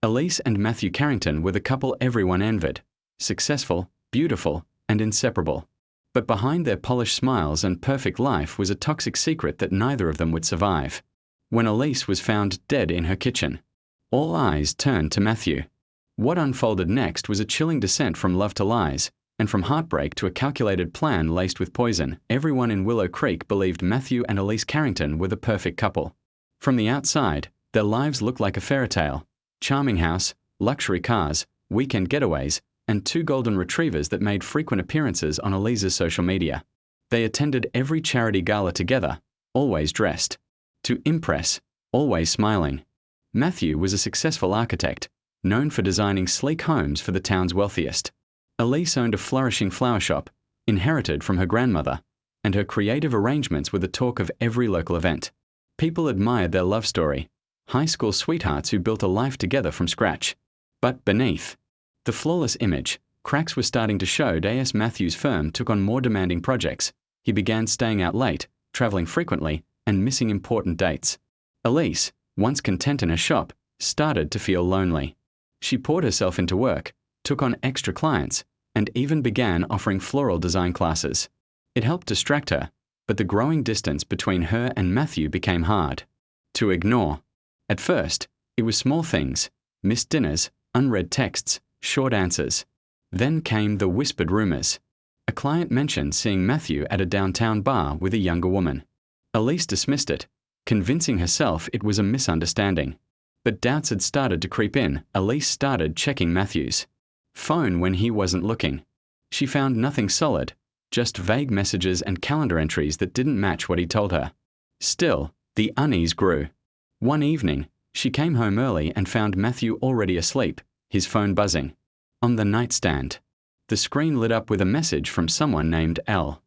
Elise and Matthew Carrington were the couple everyone envied, successful, beautiful, and inseparable. But behind their polished smiles and perfect life was a toxic secret that neither of them would survive. When Elise was found dead in her kitchen, all eyes turned to Matthew. What unfolded next was a chilling descent from love to lies, and from heartbreak to a calculated plan laced with poison. Everyone in Willow Creek believed Matthew and Elise Carrington were the perfect couple. From the outside, their lives looked like a fairy tale. Charming house, luxury cars, weekend getaways, and 2 golden retrievers that made frequent appearances on Elise's social media. They attended every charity gala together, always dressed to impress, always smiling. Matthew was a successful architect, known for designing sleek homes for the town's wealthiest. Elise owned a flourishing flower shop, inherited from her grandmother, and her creative arrangements were the talk of every local event. People admired their love story, high school sweethearts who built a life together from scratch. But beneath the flawless image, cracks were starting to show as Matthew's firm took on more demanding projects. He began staying out late, traveling frequently, and missing important dates. Elise, once content in her shop, started to feel lonely. She poured herself into work, took on extra clients, and even began offering floral design classes. It helped distract her, but the growing distance between her and Matthew became hard to ignore. At first, it was small things: missed dinners, unread texts, short answers. Then came the whispered rumors. A client mentioned seeing Matthew at a downtown bar with a younger woman. Elise dismissed it, convincing herself it was a misunderstanding. But doubts had started to creep in. Elise started checking Matthew's phone when he wasn't looking. She found nothing solid, just vague messages and calendar entries that didn't match what he told her. Still, the unease grew. One evening, she came home early and found Matthew already asleep, his phone buzzing. On the nightstand, the screen lit up with a message from someone named L.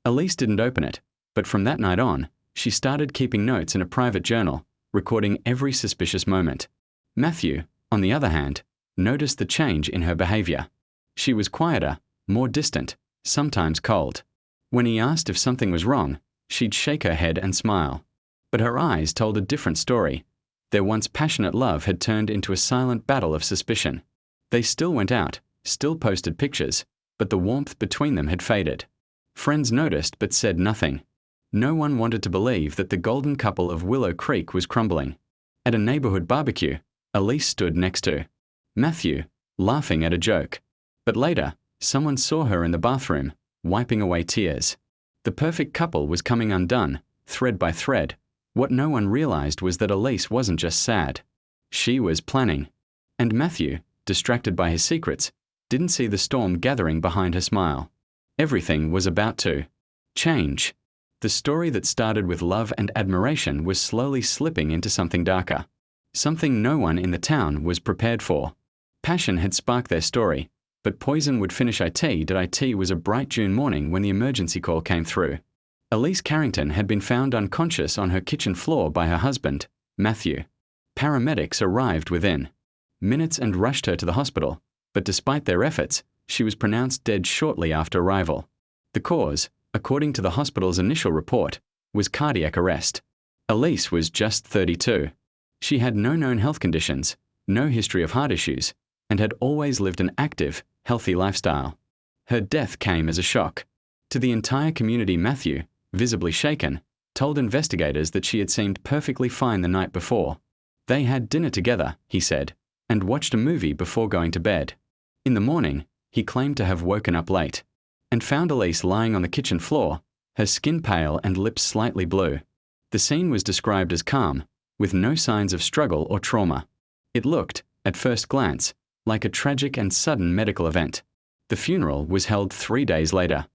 Elise didn't open it, but from that night on, she started keeping notes in a private journal, recording every suspicious moment. Matthew, on the other hand, noticed the change in her behavior. She was quieter, more distant, sometimes cold. When he asked if something was wrong, she'd shake her head and smile. But her eyes told a different story. Their once passionate love had turned into a silent battle of suspicion. They still went out, still posted pictures, but the warmth between them had faded. Friends noticed but said nothing. No one wanted to believe that the golden couple of Willow Creek was crumbling. At a neighborhood barbecue, Elise stood next to Matthew, laughing at a joke. But later, someone saw her in the bathroom, wiping away tears. The perfect couple was coming undone, thread by thread. What no one realized was that Elise wasn't just sad. She was planning. And Matthew, distracted by his secrets, didn't see the storm gathering behind her smile. Everything was about to change. The story that started with love and admiration was slowly slipping into something darker. Something no one in the town was prepared for. Passion had sparked their story, but poison would finish IT was a bright June morning when the emergency call came through. Elise Carrington had been found unconscious on her kitchen floor by her husband, Matthew. Paramedics arrived within minutes and rushed her to the hospital, but despite their efforts, she was pronounced dead shortly after arrival. The cause, according to the hospital's initial report, was cardiac arrest. Elise was just 32. She had no known health conditions, no history of heart issues, and had always lived an active, healthy lifestyle. Her death came as a shock to the entire community. Matthew, visibly shaken, told investigators that she had seemed perfectly fine the night before. They had dinner together, he said, and watched a movie before going to bed. In the morning, he claimed to have woken up late and found Elise lying on the kitchen floor, her skin pale and lips slightly blue. The scene was described as calm, with no signs of struggle or trauma. It looked, at first glance, like a tragic and sudden medical event. The funeral was held 3 days later.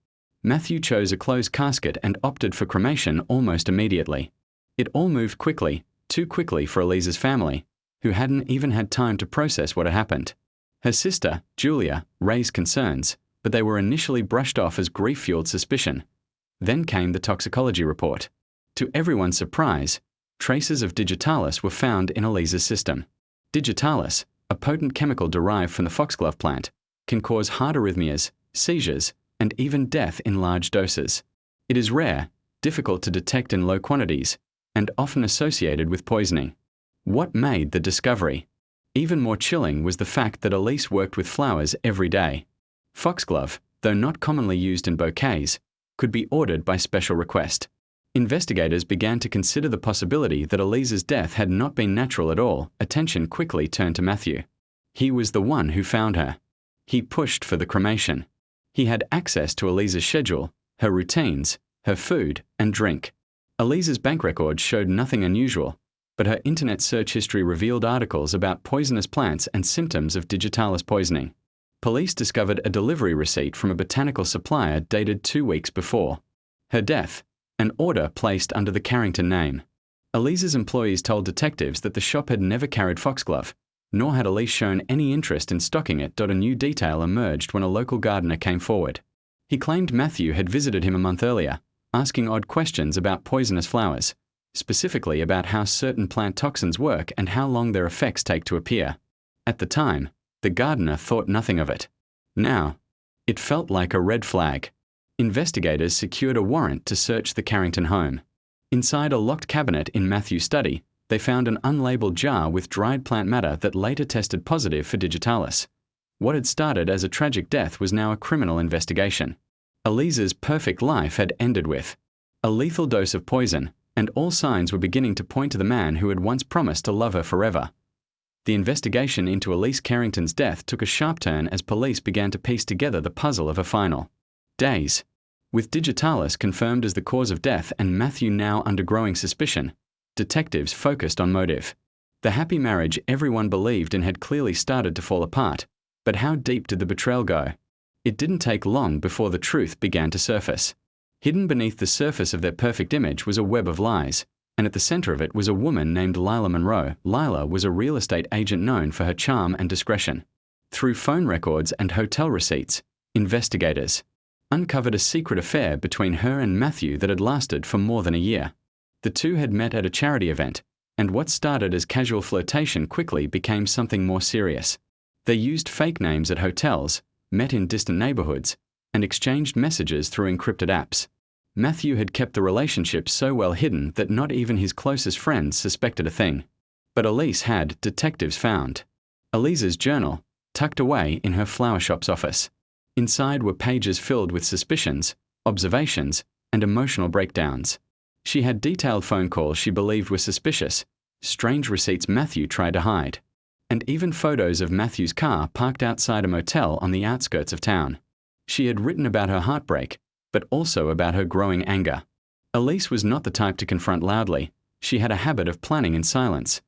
Matthew chose a closed casket and opted for cremation almost immediately. It all moved quickly, too quickly for Elise's family, who hadn't even had time to process what had happened. Her sister, Julia, raised concerns, but they were initially brushed off as grief-fueled suspicion. Then came the toxicology report. To everyone's surprise, traces of digitalis were found in Elise's system. Digitalis, a potent chemical derived from the foxglove plant, can cause heart arrhythmias, seizures, and even death in large doses. It is rare, difficult to detect in low quantities, and often associated with poisoning. What made the discovery? Even more chilling was the fact that Elise worked with flowers every day. Foxglove, though not commonly used in bouquets, could be ordered by special request. Investigators began to consider the possibility that Elise's death had not been natural at all. Attention quickly turned to Matthew. He was the one who found her. He pushed for the cremation. He had access to Elise's schedule, her routines, her food and drink. Elise's bank records showed nothing unusual, but her internet search history revealed articles about poisonous plants and symptoms of digitalis poisoning. Police discovered a delivery receipt from a botanical supplier dated 2 weeks before her death, an order placed under the Carrington name. Elise's employees told detectives that the shop had never carried foxglove, nor had Elise shown any interest in stocking it. A new detail emerged when a local gardener came forward. He claimed Matthew had visited him a month earlier, asking odd questions about poisonous flowers, specifically about how certain plant toxins work and how long their effects take to appear. At the time, the gardener thought nothing of it. Now, it felt like a red flag. Investigators secured a warrant to search the Carrington home. Inside a locked cabinet in Matthew's study, they found an unlabeled jar with dried plant matter that later tested positive for digitalis. What had started as a tragic death was now a criminal investigation. Elise's perfect life had ended with a lethal dose of poison, and all signs were beginning to point to the man who had once promised to love her forever. The investigation into Elise Carrington's death took a sharp turn as police began to piece together the puzzle of her final days. With digitalis confirmed as the cause of death and Matthew now under growing suspicion, detectives focused on motive. The happy marriage everyone believed in had clearly started to fall apart, but how deep did the betrayal go? It didn't take long before the truth began to surface. Hidden beneath the surface of their perfect image was a web of lies, and at the center of it was a woman named Lila Monroe. Lila was a real estate agent known for her charm and discretion. Through phone records and hotel receipts, investigators uncovered a secret affair between her and Matthew that had lasted for more than a year. The two had met at a charity event, and what started as casual flirtation quickly became something more serious. They used fake names at hotels, met in distant neighborhoods, and exchanged messages through encrypted apps. Matthew had kept the relationship so well hidden that not even his closest friends suspected a thing. But Elise had, detectives found, Elise's journal, tucked away in her flower shop's office. Inside were pages filled with suspicions, observations, and emotional breakdowns. She had detailed phone calls she believed were suspicious, strange receipts Matthew tried to hide, and even photos of Matthew's car parked outside a motel on the outskirts of town. She had written about her heartbreak, but also about her growing anger. Elise was not the type to confront loudly. She had a habit of planning in silence.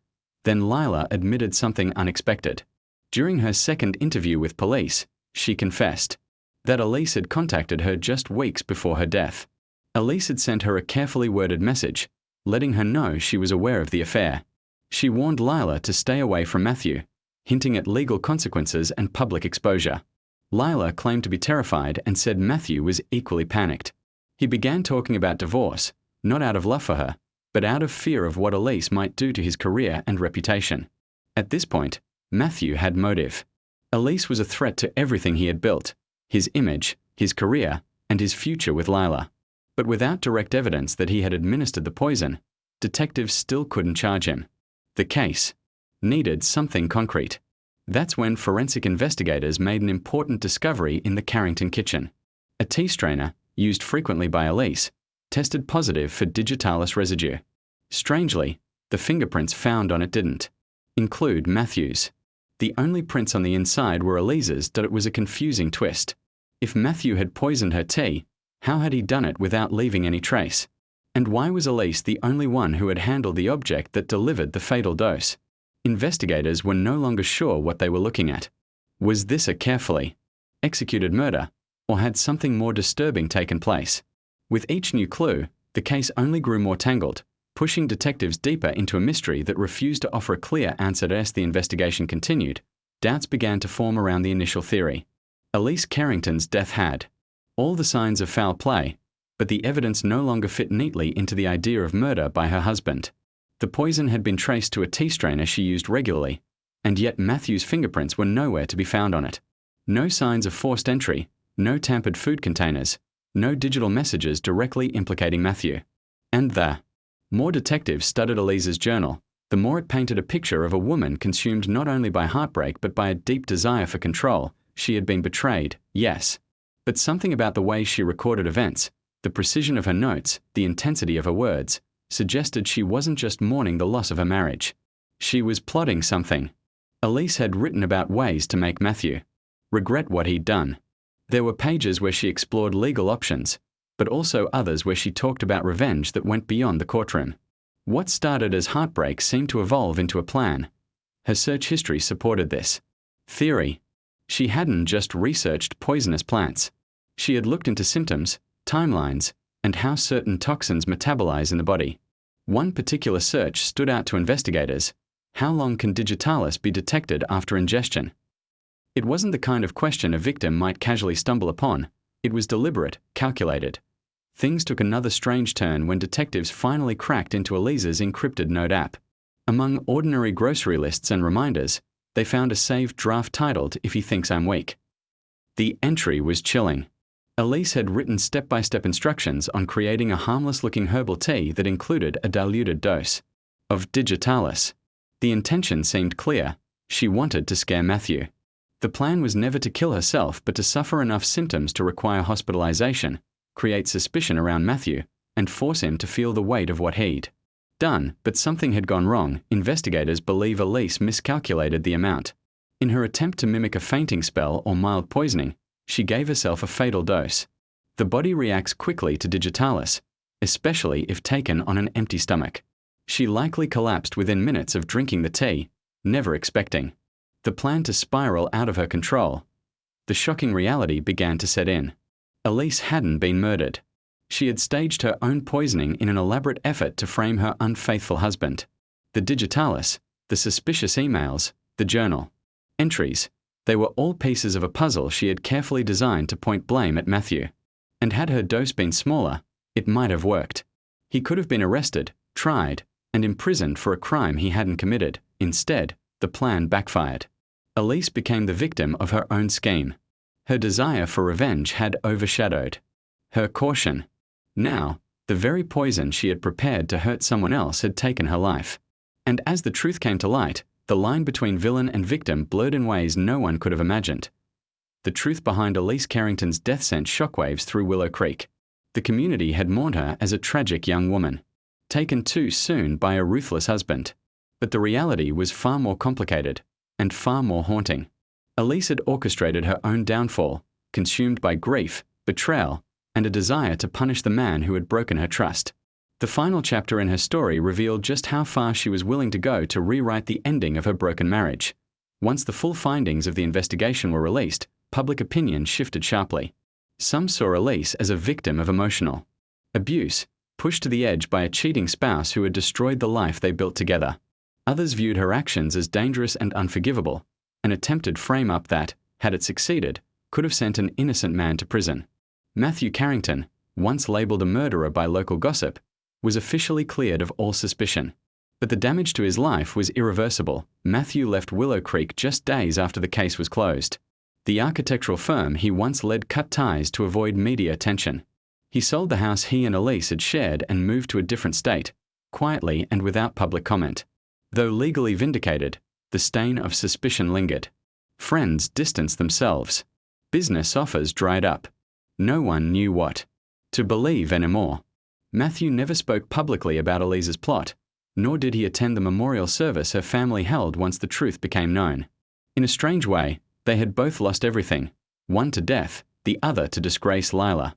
Then Lila admitted something unexpected. During her second interview with police, she confessed that Elise had contacted her just weeks before her death. Elise had sent her a carefully worded message, letting her know she was aware of the affair. She warned Lila to stay away from Matthew, hinting at legal consequences and public exposure. Lila claimed to be terrified and said Matthew was equally panicked. He began talking about divorce, not out of love for her, but out of fear of what Elise might do to his career and reputation. At this point, Matthew had motive. Elise was a threat to everything he had built, his image, his career, and his future with Lila. But without direct evidence that he had administered the poison, detectives still couldn't charge him. The case needed something concrete. That's when forensic investigators made an important discovery in the Carrington kitchen. A tea strainer, used frequently by Elise, tested positive for digitalis residue. Strangely, the fingerprints found on it didn't include Matthew's. The only prints on the inside were Elise's. It was a confusing twist. If Matthew had poisoned her tea, how had he done it without leaving any trace? And why was Elise the only one who had handled the object that delivered the fatal dose? Investigators were no longer sure what they were looking at. Was this a carefully executed murder, or had something more disturbing taken place? With each new clue, the case only grew more tangled, pushing detectives deeper into a mystery that refused to offer a clear answer. As the investigation continued, doubts began to form around the initial theory. Elise Carrington's death had all the signs of foul play, but the evidence no longer fit neatly into the idea of murder by her husband. The poison had been traced to a tea strainer she used regularly, and yet Matthew's fingerprints were nowhere to be found on it. No signs of forced entry, no tampered food containers, no digital messages directly implicating Matthew. And more detectives studied Elise's journal, the more it painted a picture of a woman consumed not only by heartbreak but by a deep desire for control. She had been betrayed, yes. But something about the way she recorded events, the precision of her notes, the intensity of her words, suggested she wasn't just mourning the loss of her marriage. She was plotting something. Elise had written about ways to make Matthew regret what he'd done. There were pages where she explored legal options, but also others where she talked about revenge that went beyond the courtroom. What started as heartbreak seemed to evolve into a plan. Her search history supported this theory. She hadn't just researched poisonous plants. She had looked into symptoms, timelines, and how certain toxins metabolize in the body. One particular search stood out to investigators. How long can digitalis be detected after ingestion? It wasn't the kind of question a victim might casually stumble upon. It was deliberate, calculated. Things took another strange turn when detectives finally cracked into Elise's encrypted note app. Among ordinary grocery lists and reminders, they found a saved draft titled "If He Thinks I'm Weak." The entry was chilling. Elise had written step-by-step instructions on creating a harmless-looking herbal tea that included a diluted dose of digitalis. The intention seemed clear. She wanted to scare Matthew. The plan was never to kill herself but to suffer enough symptoms to require hospitalization, create suspicion around Matthew, and force him to feel the weight of what he'd done. But something had gone wrong. Investigators believe Elise miscalculated the amount. In her attempt to mimic a fainting spell or mild poisoning, she gave herself a fatal dose. The body reacts quickly to digitalis, especially if taken on an empty stomach. She likely collapsed within minutes of drinking the tea, never expecting the plan to spiral out of her control. The shocking reality began to set in. Elise hadn't been murdered. She had staged her own poisoning in an elaborate effort to frame her unfaithful husband. The digitalis, the suspicious emails, the journal entries, they were all pieces of a puzzle she had carefully designed to point blame at Matthew. And had her dose been smaller, it might have worked. He could have been arrested, tried, and imprisoned for a crime he hadn't committed. Instead, the plan backfired. Elise became the victim of her own scheme. Her desire for revenge had overshadowed her caution. Now, the very poison she had prepared to hurt someone else had taken her life. And as the truth came to light, the line between villain and victim blurred in ways no one could have imagined. The truth behind Elise Carrington's death sent shockwaves through Willow Creek. The community had mourned her as a tragic young woman, taken too soon by a ruthless husband. But the reality was far more complicated and far more haunting. Elise had orchestrated her own downfall, consumed by grief, betrayal, and a desire to punish the man who had broken her trust. The final chapter in her story revealed just how far she was willing to go to rewrite the ending of her broken marriage. Once the full findings of the investigation were released, public opinion shifted sharply. Some saw Elise as a victim of emotional abuse, pushed to the edge by a cheating spouse who had destroyed the life they built together. Others viewed her actions as dangerous and unforgivable, an attempted frame-up that, had it succeeded, could have sent an innocent man to prison. Matthew Carrington, once labelled a murderer by local gossip, was officially cleared of all suspicion. But the damage to his life was irreversible. Matthew left Willow Creek just days after the case was closed. The architectural firm he once led cut ties to avoid media attention. He sold the house he and Elise had shared and moved to a different state, quietly and without public comment. Though legally vindicated, the stain of suspicion lingered. Friends distanced themselves. Business offers dried up. No one knew what to believe anymore. Matthew never spoke publicly about Elise's plot, nor did he attend the memorial service her family held once the truth became known. In a strange way, they had both lost everything, one to death, the other to disgrace Lila.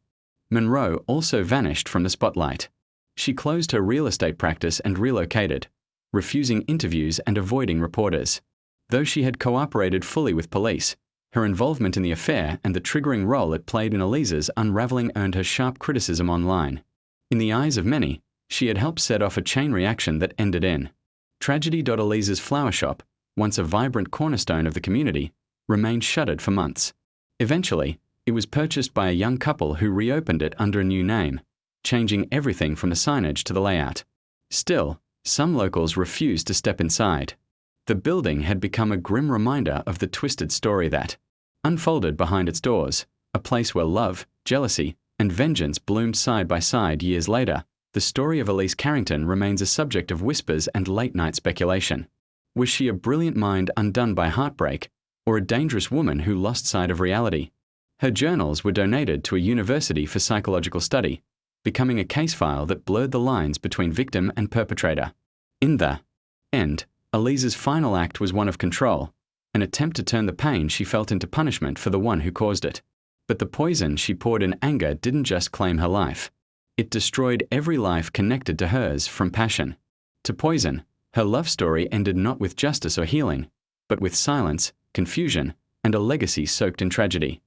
Monroe also vanished from the spotlight. She closed her real estate practice and relocated, refusing interviews and avoiding reporters. Though she had cooperated fully with police, her involvement in the affair and the triggering role it played in Elise's unraveling earned her sharp criticism online. In the eyes of many, she had helped set off a chain reaction that ended in tragedy. Elise's flower shop, once a vibrant cornerstone of the community, remained shuttered for months. Eventually, it was purchased by a young couple who reopened it under a new name, changing everything from the signage to the layout. Still, some locals refused to step inside. The building had become a grim reminder of the twisted story that unfolded behind its doors, a place where love, jealousy, and vengeance bloomed side by side years later, The story of Elise Carrington remains a subject of whispers and late-night speculation. Was she a brilliant mind undone by heartbreak, or a dangerous woman who lost sight of reality? Her journals were donated to a university for psychological study, becoming a case file that blurred the lines between victim and perpetrator. In the end, Elise's final act was one of control, an attempt to turn the pain she felt into punishment for the one who caused it. But the poison she poured in anger didn't just claim her life. It destroyed every life connected to hers, from passion to poison. Her love story ended not with justice or healing, but with silence, confusion, and a legacy soaked in tragedy.